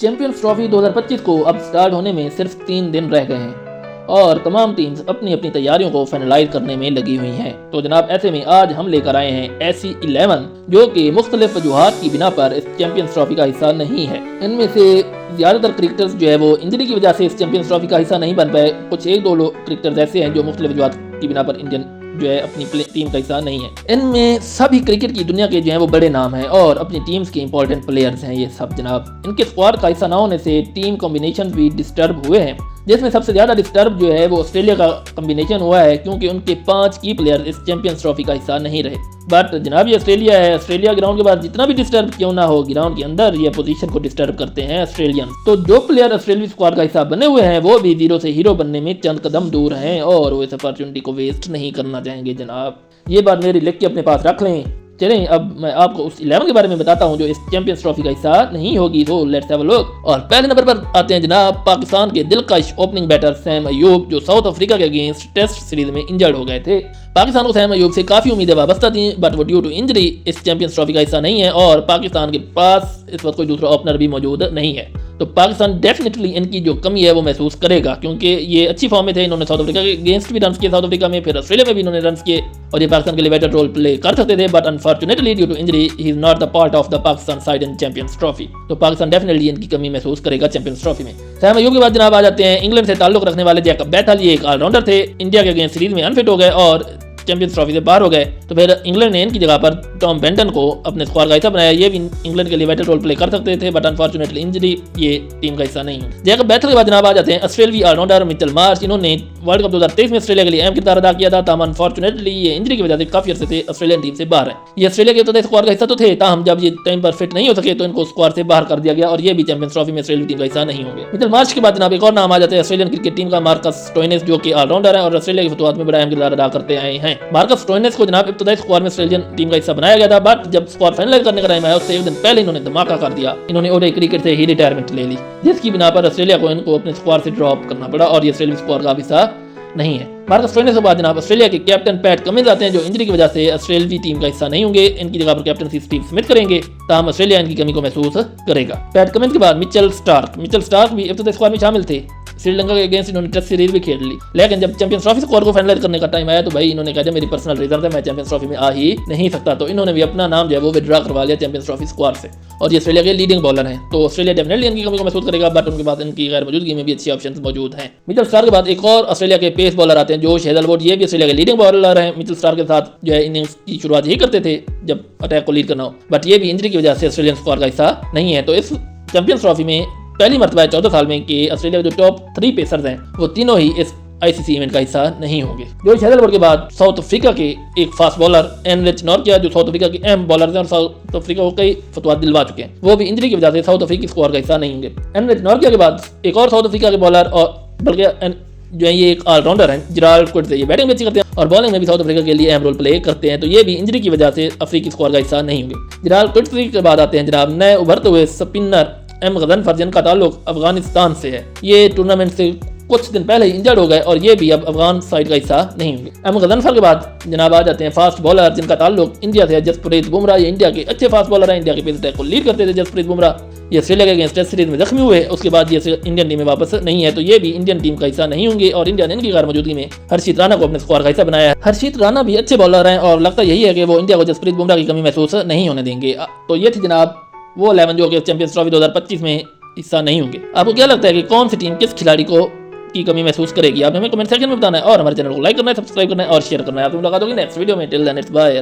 Champions trophy 2025 को अब start होने में सिर्फ 3 दिन रह गए हैं और तमाम टीम्स अपनी अपनी तैयारियों को फाइनलाइज करने में लगी हुई हैं। तो जनाब ऐसे में आज हम लेकर आए हैं ऐसी 11 जो कि मुख्तलिफ वजूहात की बिना पर इस चैंपियंस ट्रॉफी का हिस्सा नहीं है। इनमें से ज़्यादातर क्रिकेटर्स जो है वो इंजरी की वजह से इस चैंपियंस ट्रॉफी का हिस्सा नहीं बन पाए। कुछ एक दो लोग क्रिकेटर्स ऐसे हैं जो मुख्तलिफ वजूहात की बिना पर इंडियन जो है अपनी टीम का हिस्सा नहीं है। इनमें सभी क्रिकेट की दुनिया के जो है वो बड़े नाम हैं और अपनी टीम्स के इंपॉर्टेंट प्लेयर्स हैं ये सब जनाब। इनके स्क्वाड का हिस्सा ना होने से टीम कॉम्बिनेशन भी डिस्टर्ब हुए हैं, जिसमें सबसे ज़्यादा डिस्टर्ब जो है वो ऑस्ट्रेलिया का कॉम्बिनेशन हुआ है क्योंकि उनके 5 की प्लेयर इस चैंपियंस ट्रॉफी का हिस्सा नहीं रहे। बट जनाब ये ऑस्ट्रेलिया है, ऑस्ट्रेलिया ग्राउंड के बाद जितना भी डिस्टर्ब क्यों ना हो, ग्राउंड के अंदर ये पोजीशन को डिस्टर्ब करते हैं ऑस्ट्रेलियन। तो जो प्लेयर ऑस्ट्रेलिया स्क्वाड का हिस्सा बने हुए हैं वो भी जीरो से हीरो बनने में चंद कदम दूर हैं और वो इस अपॉर्चुनिटी को वेस्ट नहीं करना चाहेंगे जनाब। ये बात मेरी लिख के अपने पास रख लें। चलें अब मैं आपको उस 11 के बारे में बताता हूं जो इस चैंपियंस ट्रॉफी का हिस्सा नहीं होगी। तो लेट्स हैव अ लुक। और पहले नंबर पर आते हैं जनाब पाकिस्तान के दिलकश ओपनिंग बैटर सैम अयूब, जो साउथ अफ्रीका के अगेंस्ट टेस्ट सीरीज में इंजर्ड हो गए थे। पाकिस्तान को सैम अयूब से काफ़ी उम्मीदें वाबस्ता थी बट वो ड्यू टू इंजरी इस चैंपियंस ट्रॉफी का हिस्सा नहीं है और पाकिस्तान के पास इस वक्त कोई दूसरा ओपनर भी मौजूद नहीं है। तो पाकिस्तान डेफिनेटली इनकी जो कमी है वो महसूस करेगा क्योंकि ये अच्छी फॉर्म में थे। इन्होंने साउथ अफ्रीका के अगेंस्ट भी रन किए, साउथ अफ्रीका में, फिर ऑस्ट्रेलिया में भी इन्होंने रन किए और ये पाकिस्तान के लिए बेटर रोल प्ले कर सकते थे but unfortunately due to injury he is not the part of the Pakistan side in champions trophy. तो पाकिस्तान डेफिनेटली इनकी कमी महसूस करेगा चैंपियंस ट्रॉफी में। सैम अयूब के बाद जनाब आ जाते हैं इंग्लैंड से ताल्लुक रखने वाले जैकब बैथल। ये एक ऑलराउंडर थे, इंडिया के अगेंस्ट सीरीज में अनफिट हो गए और चैंपियंस ट्रॉफी से बाहर हो गए। तो फिर इंग्लैंड ने इनकी जगह पर टॉम बेंटन को अपने स्क्वाड का हिस्सा बनाया। ये भी इंग्लैंड के लिए बेटर रोल प्ले कर सकते थे बट अनफॉर्चुनेटली इंजरी ये टीम का हिस्सा नहीं है। जैकब बैथल के बाद जनाब आ जाते हैं ऑस्ट्रेलियाई ऑलराउंडर मिचेल मार्श। इन्होंने वर्ल्ड कप 2023 में ऑस्ट्रेलिया के लिए अहम किरदार अदा किया था, ताहम अनफॉर्चुनेटली ये इंजरी की वजह से काफी अर्से से ऑस्ट्रेलियन टीम से बाहर है। ये ऑस्ट्रेलिया के तो स्क्वाड का हिस्सा तो थे, ताहम जब ये टाइम पर फिट नहीं हो सके तो इनको स्क्वाड से बाहर कर दिया गया और ये भी चैंपियंस ट्रॉफी में ऑस्ट्रेलिया टीम का हिस्सा नहीं होंगे। मिचेल मार्श के बाद जनाब एक और नाम आ जाते हैं ऑस्ट्रेलियन क्रिकेट टीम का मार्कस स्टोइनिस, जो कि ऑलराउंडर है और ऑस्ट्रेलिया की फतवात में बड़ा अहम किरदार अदा करते आए हैं। मार्कस स्टोइनिस को जनाब इब्तदाई स्क्वाड में ऑस्ट्रेलियन टीम का हिस्सा बनाया गया था बट जब स्क्वाड फाइनलाइज करने का टाइम आया उससे एक दिन पहले इन्होंने धमाका कर दिया। इन्होंने ओडीआई क्रिकेट से ही रिटायरमेंट ले ली, जिसकी बिना पर ऑस्ट्रेलिया को इनको अपने स्क्वाड से ड्रॉप करना पड़ा और ये ऑस्ट्रेलियन स्क्वाड का हिस्सा नहीं है। मार्कस स्टोइनिस के बाद जनाब ऑस्ट्रेलिया के कैप्टन पैट कमिंस आते हैं जो इंजरी की वजह से ऑस्ट्रेलियाई टीम का हिस्सा नहीं होंगे। इनकी जगह पर कैप्टनसी स्टीव स्मिथ करेंगे, ताहम ऑस्ट्रेलिया इनकी कमी को महसूस करेगा। पैट कमिंस के बाद मिचेल स्टार्क भी इब्तदाई स्क्वाड में शामिल थे। श्रीलंका के अगेंस्ट इन्होंने टेस्ट सीरीज भी खेल ली लेकिन जब चैंपियंस ट्रॉफी स्क्वाड को फाइनलाइज करने का टाइम आया तो भाई इन्होंने कहा मेरी पर्सनल रीजन है, मैं चैंपियंस ट्रॉफी में आ ही नहीं सकता। तो इन्होंने भी अपना नाम जो है वो विड्रॉ करवा लिया चैंपियंस ट्रॉफी स्क्वाड से और ये ऑस्ट्रेलिया के लीडिंग बॉलर हैं। तो ऑस्ट्रेलिया डेफिनेटली इनकी कमी को महसूस करेगा बट उनके पास इनकी गैर मौजूदगी में भी अच्छी ऑप्शंस मौजूद हैं। मिचेल स्टार्क के बाद एक और ऑस्ट्रेलिया के पेस बॉलर आते हैं जोश हेजलवुड। ये भी ऑस्ट्रेलिया के लीडिंग बॉलर हैं। मिचेल स्टार्क के साथ जो है इनिंग्स की शुरुआत यही करते थे जब अटैक को लीड करना हो बट ये भी इंजरी की वजह से ऑस्ट्रेलियन स्क्वाड का हिस्सा नहीं है। तो इस चैंपियंस ट्रॉफी में पहली मरतबा 14 साल में कि ऑस्ट्रेलिया के जो टॉप 3 पेसर्स हैं वो तीनों ही इस आईसीसी इवेंट का हिस्सा नहीं होंगे। जोश हेजलवुड के बाद साउथ अफ्रीका के एक फास्ट बॉलर एनरिच नॉर्किया, जो साउथ अफ्रीका के अहम बॉलर हैं और साउथ अफ्रीका को कई फतवा दिलवा चुके हैं, वो भी इंजरी की वजह से साउथ अफ्रीकी स्क्वाड का हिस्सा नहीं होंगे। एनरिच नॉर्किया के बाद एक और साउथ अफ्रीका के बॉलर और बल्कि जो है ये एक ऑलराउंडर हैं जिराल्ड क्विट्स। ये बैटिंग भी अच्छी करते हैं और बॉलिंग में भी साउथ अफ्रीका के लिए अहम रोल प्ले करते हैं। तो ये भी इंजरी की वजह से अफ्रीकी स्क्वाड का हिस्सा नहीं होंगे। जिराल्ड क्विट्स के बाद आते हैं जनाब नए उभरते हुए स्पिनर एम गजनफर, जिनका ताल्लुक अफगानिस्तान से है। ये टूर्नामेंट से कुछ दिन पहले ही इंजर्ड हो गए और ये भी अब अफगान साइड का हिस्सा नहीं होंगे। एम गजनफर के बाद जनाब आ जाते हैं फास्ट बॉलर जिनका ताल्लुक इंडिया से है, जसप्रीत बुमराह। ये इंडिया के अच्छे फास्ट बॉलर हैं, इंडिया के पेस अटैक को लीड करते थे जसप्रीत बुमराह। ये ऑस्ट्रेलिया के अगेंस्ट टेस्ट सीरीज में जख्मी हुए, उसके बाद ये इंडियन टीम में वापस नहीं है। तो ये भी इंडियन टीम का हिस्सा नहीं होंगे और इंडिया ने इनकी गैर मौजूदगी में हर्षित राणा को अपने स्क्वाड का हिस्सा बनाया है। हर्षित राणा भी अच्छे बॉलर हैं और लगता यही है कि वो इंडिया को जसप्रीत बुमराह की कमी महसूस नहीं होने देंगे। तो ये थी जनाब वो 11 जो कि चैंपियंस ट्रॉफी 2025 में हिस्सा नहीं होंगे। आपको क्या लगता है कि कौन सी टीम किस खिलाड़ी को की कमी महसूस करेगी? आप हमें कमेंट सेक्शन में बताना है और हमारे चैनल को लाइक करना है, सब्सक्राइब करना है और शेयर करना है। आप मुलाकात होगी नेक्स्ट वीडियो में। Till then it's bye.